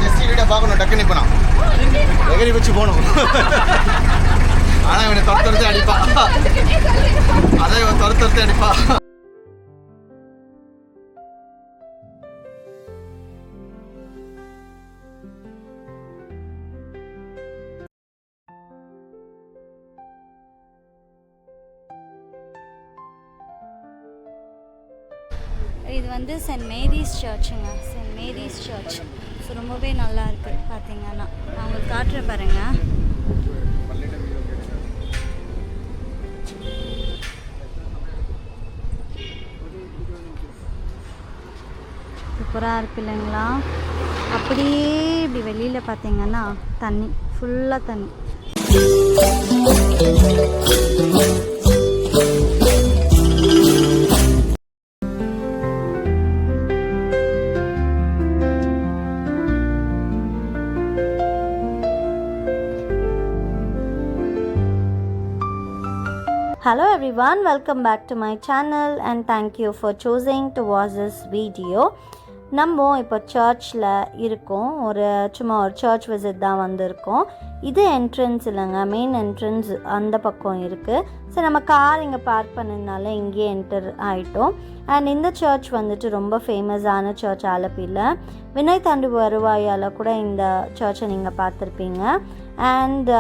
Just video பார்க்கணும் டக்குன்னு இப்போ நான் எகரி வச்சு போகணும். ஆனால் இவனை துரத்து அடிப்பா, அதை இவன் துரத்து அடிப்பா. இது வந்து சென்ட் மேரிஸ் சர்ச்சுங்க, சென்ட் மேரிஸ் சர்ச். ஸோ ரொம்பவே நல்லா இருக்குது பார்த்தீங்கன்னா. நான் உங்களுக்கு காட்டுறேன் பாருங்கள். சூப்பராக இருக்கு இல்லைங்களா? அப்படியே இப்படி வெளியில் பார்த்தீங்கன்னா தண்ணி, ஃபுல்லாக தண்ணி. Hello everyone, welcome back to my channel and thank you for choosing to watch this video. நம்ம இப்போ சர்ச்சில் இருக்கோம். சும்மா ஒரு சர்ச் விசிட் தான் வந்திருக்கோம். இது என்ட்ரன்ஸ் இல்லைங்க, மெயின் என்ட்ரன்ஸ் அந்த பக்கம் இருக்குது. ஸோ நம்ம கார் இங்கே பார்க் பண்ணதுனால இங்கேயே என்டர் ஆகிட்டோம். அண்ட் இந்த சர்ச் வந்துட்டு ரொம்ப ஃபேமஸான சர்ச் ஆலப்பியில். வினய் தாண்டி வருவாயால் கூட இந்த சர்ச்சை நீங்கள் பார்த்துருப்பீங்க. அண்ட்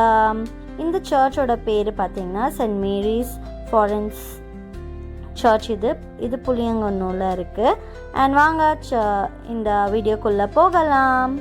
இந்த சர்ச்சோட பேர் பார்த்திங்கன்னா சென்ட் மேரிஸ் ஃபாரன்ஸ் சர்ச். இது புளியங்குன்னூரில் இருக்குது. அண்ட் வாங்க இந்த வீடியோக்குள்ளே போகலாம்.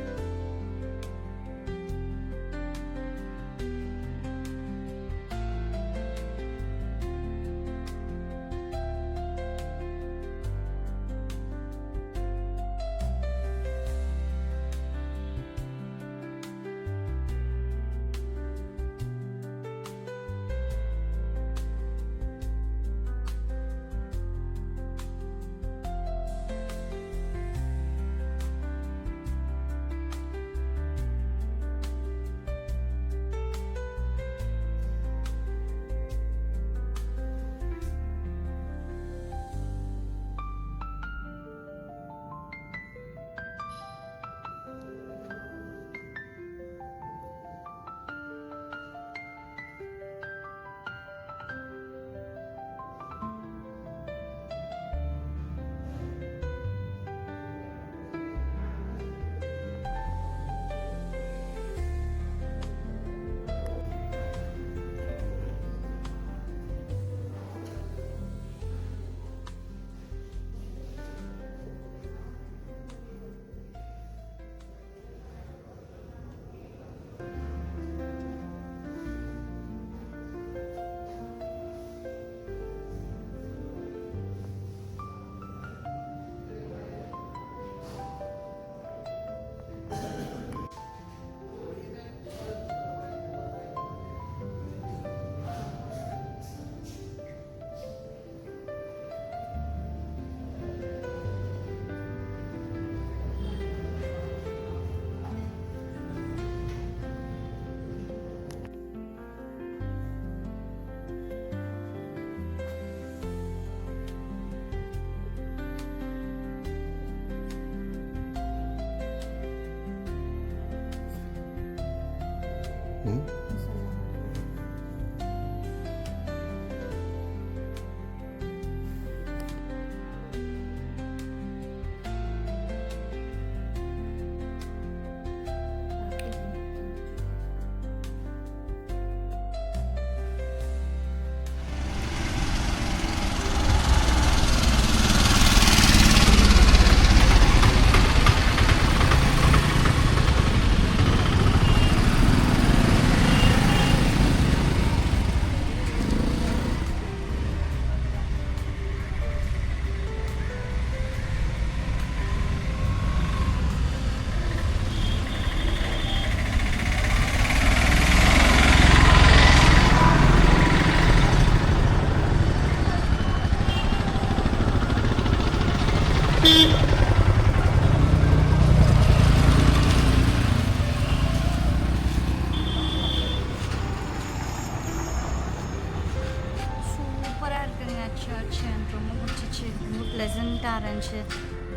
சர்ச் எனக்கு ரொம்ப பிடிச்சிச்சு. ரொம்ப ப்ளசண்ட்டாக இருந்துச்சு.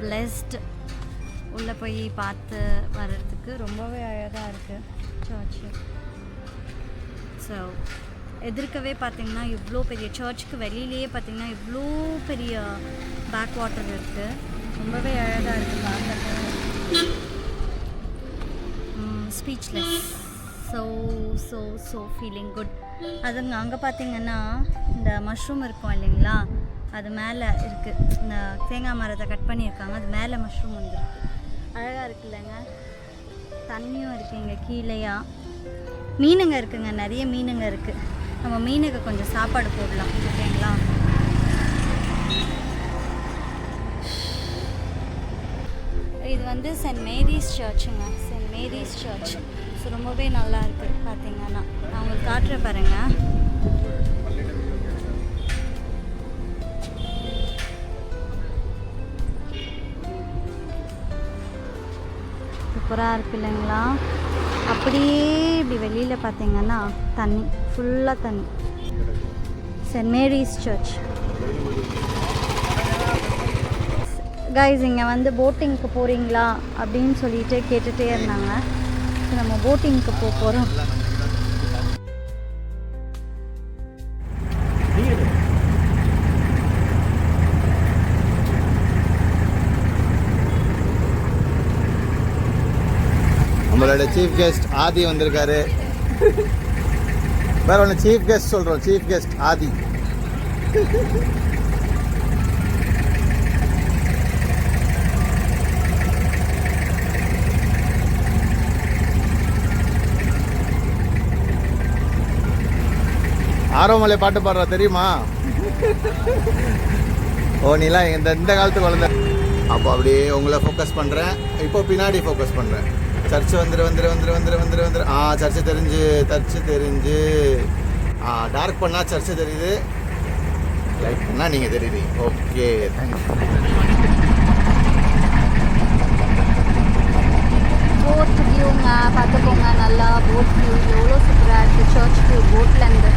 பிளெஸ்ட் உள்ளே போய் பார்த்து வர்றதுக்கு ரொம்பவே அழகாக இருக்குது சர்ச்சு. ஸோ எதிர்க்கவே பார்த்திங்கன்னா இவ்வளோ பெரிய சர்ச்சுக்கு வெளியிலேயே பார்த்திங்கன்னா இவ்வளோ பெரிய பேக் வாட்டர் இருக்குது. ரொம்பவே அழகாக இருக்குது பார்க்கறதுக்கு. ஸ்பீச்லெஸ். So feeling good. அதுங்க அங்கே பார்த்திங்கன்னா இந்த மஷ்ரூம் இருக்கும் இல்லைங்களா, அது மேலே இருக்குது. இந்த தேங்காய் மரத்தை கட் பண்ணியிருக்காங்க, அது மேலே மஷ்ரூம் வந்துருக்கு. அழகாக இருக்குல்லங்க. தண்ணியும் இருக்குது இங்கே கீழேயா. மீனுங்க இருக்குங்க, நிறைய மீனுங்க இருக்குது. நம்ம மீனுக்கு கொஞ்சம் சாப்பாடு போடலாம் ஓகேங்களா. இது வந்து சென்ட் மேரிஸ் சர்ச்சுங்க, சென்ட் மேரிஸ் சர்ச். ஸோ ரொம்பவே நல்லா இருக்குது பார்த்தீங்கன்னா. நான் உங்களுக்கு காட்டுறேன் பாருங்கள். சூப்பராக இருக்கு இல்லைங்களா. அப்படியே இப்படி வெளியில் பார்த்தீங்கன்னா தண்ணி, ஃபுல்லாக தண்ணி. Send Mary's search. கைஸ் இங்கே வந்து போட்டிங்க்கு போகிறீங்களா அப்படின்னு சொல்லிட்டு கேட்டுகிட்டே இருந்தாங்க. ஸோ நம்ம போட்டிங்க்கு போகிறோம். நம்மளோட சீஃப் கெஸ்ட் ஆதி வந்திருக்காரு. வேற ஒன்று சீஃப் கெஸ்ட் சொல்கிறோம், சீஃப் கெஸ்ட் ஆதி. ஆரோமலை பாட்டு பாடுறா தெரியுமா? ஓ நீலாம் இந்த காலத்து குழந்தை. அப்போ அப்படியே உங்களை ஃபோக்கஸ் பண்ணுறேன். இப்போ பின்னாடி ஃபோக்கஸ் பண்ணுறேன். சர்ச்சு வந்துரு. சர்ச்சு தெரிஞ்சு. டார்க் பண்ணால் சர்ச்சு தெரியுது, லைட் பண்ணால் நீங்கள் தெரியுது. Okay thanks. போட் வியூங்க பார்த்துக்கோங்க. நல்லா போட் வியூ எவ்வளோ சூப்பராக இருக்குது. சர்ச் வியூ போட்லேருந்து.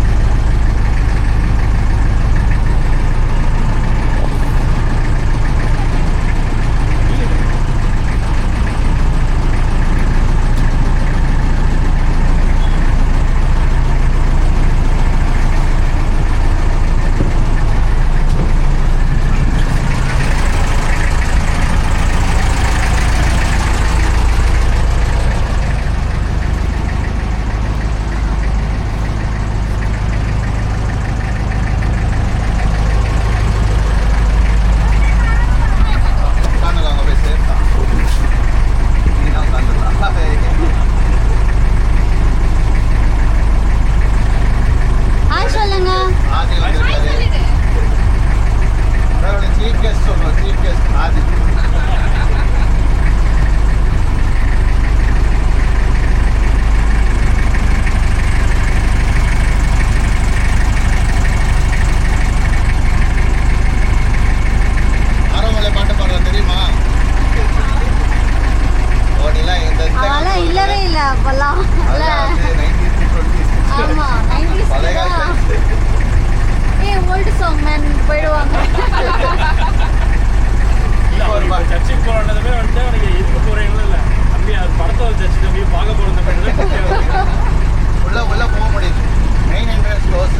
உள்ள போக முடியுது. Main entrance close.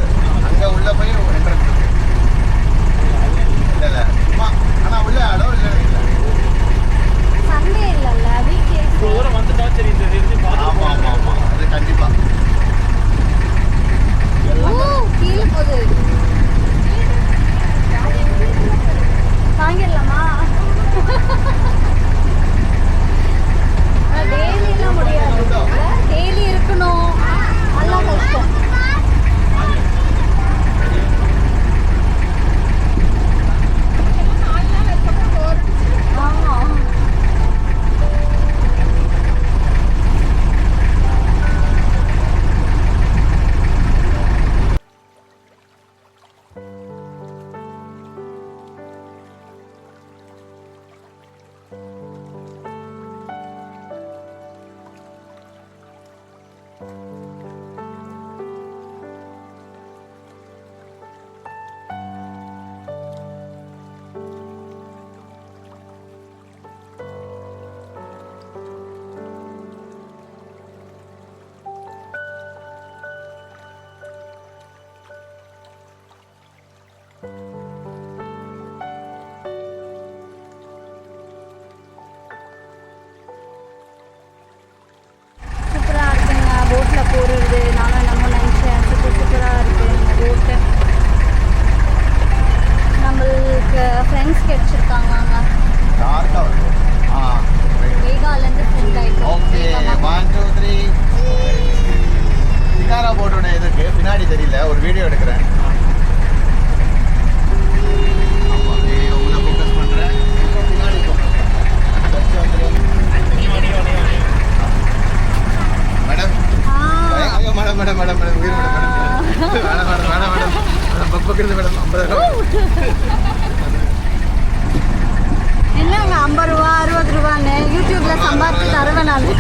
அங்கே உள்ள போய் என்ட்ரன்ஸ் இருக்கு. இல்லை சும்மா. ஆனால் உள்ள அளவு இல்லை. சண்டே இல்லைல்ல, வீக்லி தூரம் வந்துட்டா சரி. ஆமாம் அது கண்டிப்பாக. கீழே போகுது. வாங்கிடலாமா? டெய்லிலாம் முடியாது. டெய்லி இருக்கணும், நல்லா கஷ்டம். ஆமாம்.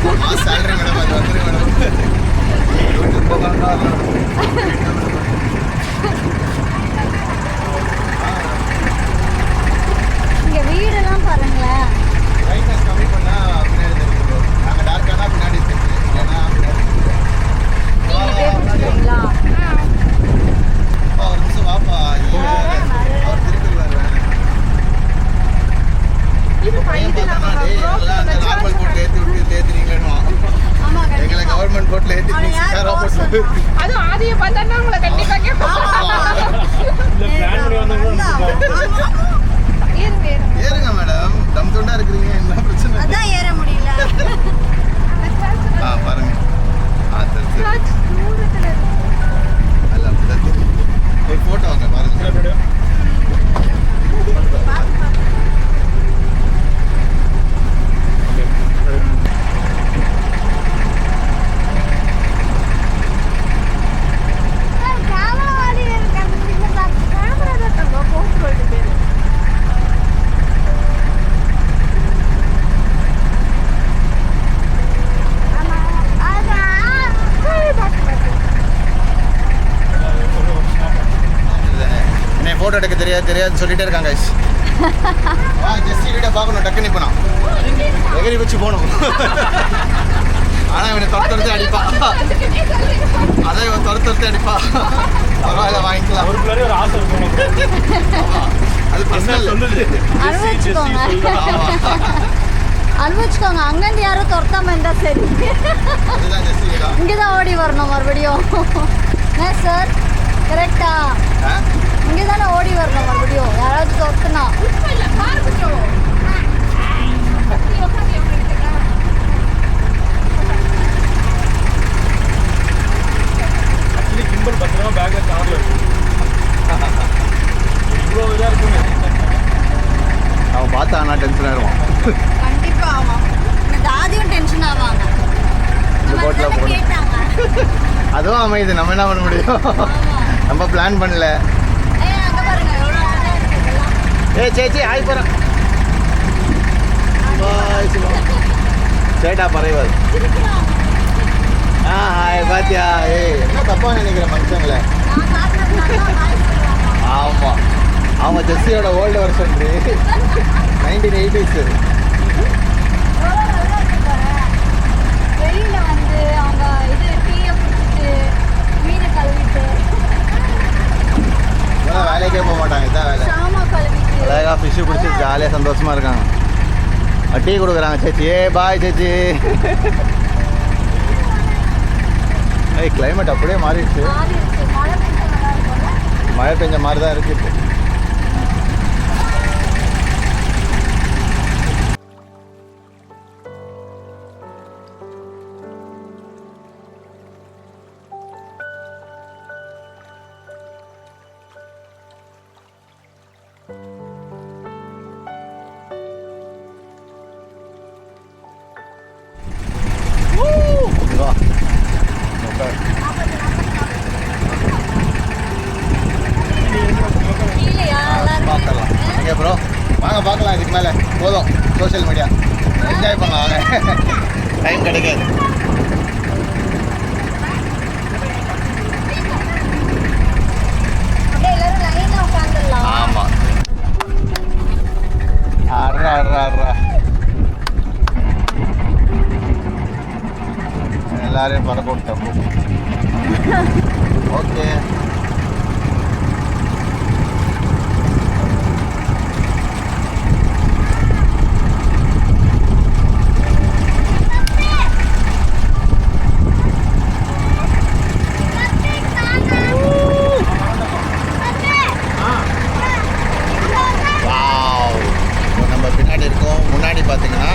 salary madam, அது வந்துரு madam. இங்க வீடெல்லாம் பாருங்களேன். Brightness கம்மி பண்ணா பின்னாடி தெரியும் bro. நாங்க டார்க்கானா பின்னாடி தெரியும். இல்லைன்னா பின்னாடி தெரியும். நீங்க பேசுறீங்களா? ஒரு நிமிஷம் வாப்பா. அவர் திருப்பி வருவாரு. நார்மல் போட்ல ஏத்துறீங்களா? ஆமா எங்களை கவர்மெண்ட் போட்ல ஏத்தி அதுவும் ஆதியை பார்த்தா உங்களை கண்டிப்பா ஏறுங்க மேடம். தம் துண்டா இருக்கிறீங்க, என்ன பிரச்சனை? அதான் ஏற முடியல. பாருங்க. அல்ல அப்படிதான் தெரியும். ஒரு போட்டோ வாங்க பாருங்க. போட்டோ எடுக்க தெரியாது சொல்லிட்டே இருக்காங்க. ஜெஸ்டி வீடியோ பார்க்கணும் டக்குன்னு இப்போ நான் எகிரி வச்சு போகணும். ஆனால் இவனை துரத்து அடிப்பா. அதான் இவன் துரத்து அடிப்பா. பரவாயில்ல வாங்கிக்கலாம். அது பர்சனல். அனுபவிச்சுக்கோங்க. அங்கேருந்து யாரும் துரத்தாம இருந்தா சரி. அதுதான் ஜெஸ்டி வீடா. இங்கேதான் ஓடி வரணும் மறுபடியும். சார் கரெக்டா? இங்கே தானே ஓடி வரணும் மறுபடியும் யாராவது துரத்துனா. அவன் பார்த்தா ஆனால் டென்ஷன் ஆயிடுவான். கண்டிப்பா ஆமாம். தாதியும் டென்ஷன் ஆவாங்க. இந்த போட்டில் போட அதுவும் அமையுது. நம்ம என்ன பண்ண முடியும்? நம்ம பிளான் பண்ணல. சேச்சி ஆய் போகிறேன். சேட்டா பறைவாது. ஹாய் பாத்தியா? என்ன தப்பாக நினைக்கிற மனுஷங்கள. ஆமாம், அவங்க ஜெஸ்ஸியோட ஓல்டு வருஷன் 1980s. வெளியில வந்து அவங்க இது டீயை குடிச்சிட்டு மீனை கழுவிட்டு வேலைக்கே போக மாட்டாங்க. இதான் வேலை. சாமா கழுவிட்டு அழகாக ஃபிஷ்ஷு பிடிச்சி ஜாலியாக சந்தோஷமாக இருக்காங்க. டீ கொடுக்குறாங்க சேச்சி. பாய் சேச்சி. கிளைமேட் அப்படியே மாறிடுச்சு. மழை பெஞ்ச மாதிரி தான் இருக்குது. பார்க்கலாம். ஓகே ப்ரோ, வாங்க பார்க்கலாம். இதுக்கு மேலே போதும். சோஷியல் மீடியா என்ஜாய் பண்ணலாம். வாங்க, டைம் கிடைக்காது. ஆமாம். அட்ரா அட்ரா அட்ரா எல்லாரையும் பறக்க விட்டோம். ஓகே, நம்ம பின்னாடி இருக்கோம். முன்னாடி பார்த்தீங்கன்னா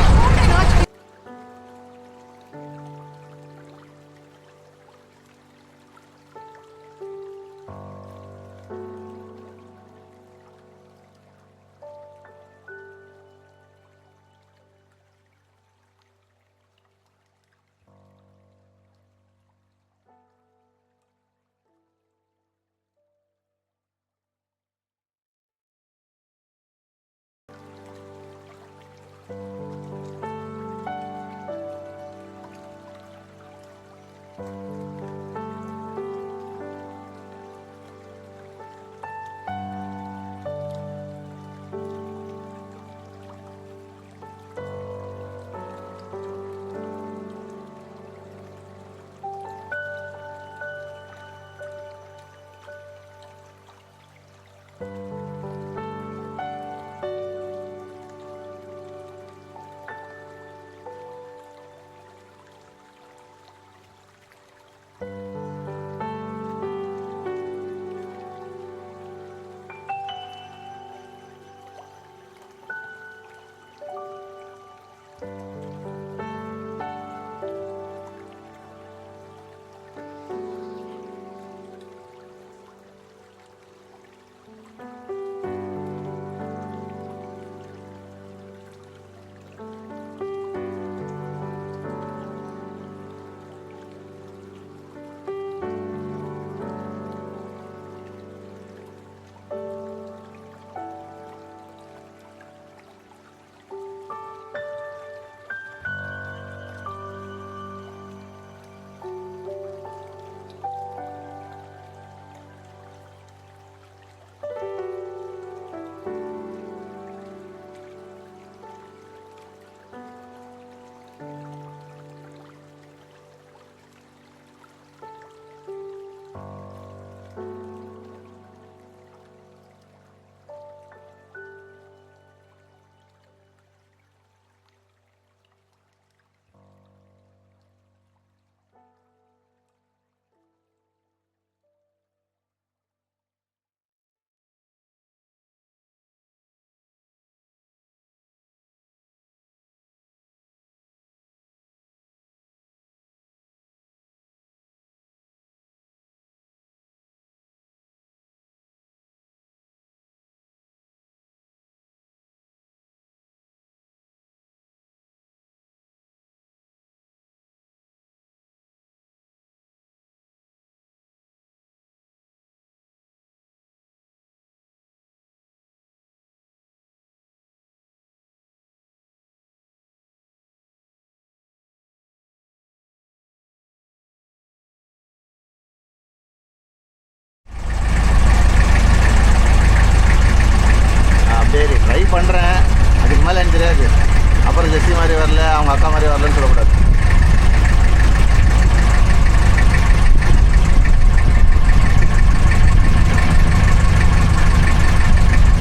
அப்புறம் ஜெஸ்ஸி மாதிரி வரல, அவங்க அக்கா மாதிரி வரலன்னு சொல்லக்கூடாது.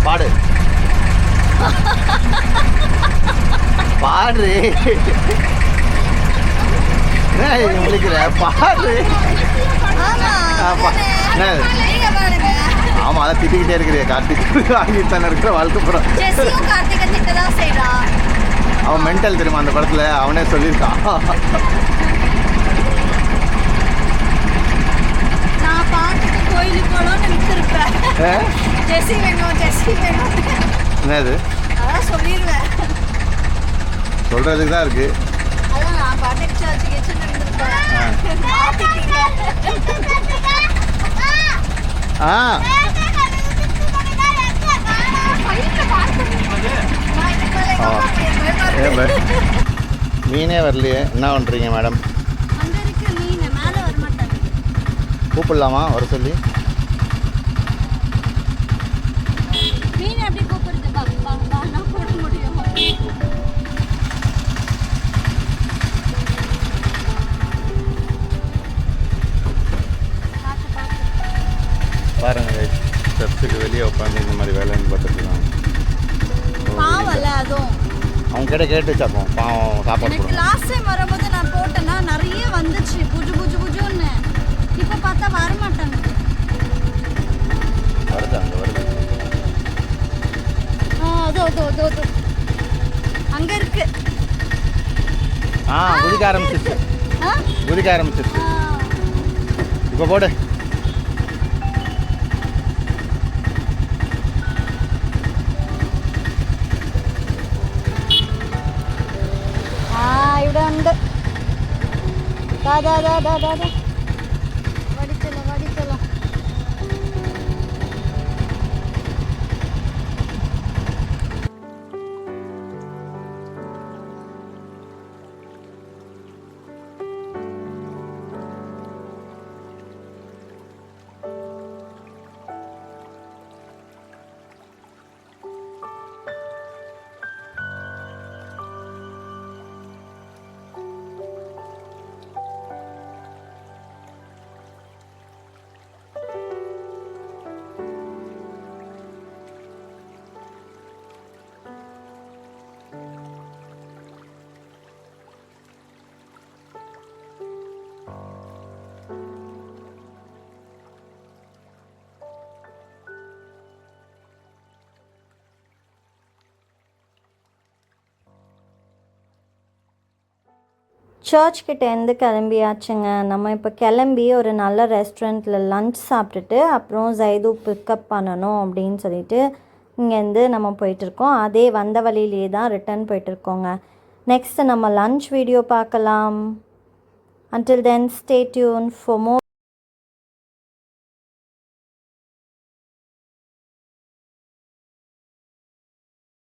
பாடு பாடு முடிக்கிற பாடு. ஆமா அதான் திட்டிக்கிட்டே இருக்கிறிய கார்த்திக் வாங்கிட்டு தானே இருக்கிற வாழ்க்கை பூரா. அவன் மென்டல் தெரியுமா அந்த படத்துல, அவனே சொல்லியிருக்கான். என்னது சொல்றதுக்கு தான் இருக்கு. மீனே வரலையே, என்ன பண்ணுறீங்க மேடம்? கூப்பிடலாமா வர சொல்லி? பாருங்க சர்ச்சுக்கு வெளியே உட்காந்து இந்த மாதிரி வேலைன்னு பார்த்துக்கலாம். அவங்க கிட்ட கேட்டு வச்சாப்போம் பாவம் சாப்பாடு. லாஸ்ட் டைம் வரும்போது நான் போட்டேன்னா நிறைய வந்துச்சு புஜு புஜு புஜுன்னு. இப்போ பார்த்தா வர மாட்டாங்க. வருது அங்கே வருது. அதோ அங்க இருக்கு. குதிக்க ஆரம்பிச்சிருச்சு. குதிக்க ஆரம்பிச்சிருச்சு. இப்போ போடு. ഇവിടെ ഉണ്ട്. വടിച്ചല്ലോ വടിച്ചല്ലോ. சர்ச் கிட்டேருந்து கிளம்பியாச்சுங்க. நம்ம இப்போ கிளம்பி ஒரு நல்ல ரெஸ்டாரண்ட்டில் லன்ச் சாப்பிட்டுட்டு அப்புறம் ஜைது பிக்கப் பண்ணணும் அப்படின்னு சொல்லிட்டு இங்கேருந்து நம்ம போயிட்டுருக்கோம். அதே வந்த வழியிலே தான் ரிட்டர்ன் போயிட்டுருக்கோங்க. நெக்ஸ்ட்டு நம்ம லன்ச் வீடியோ பார்க்கலாம். Until then, stay tuned for more.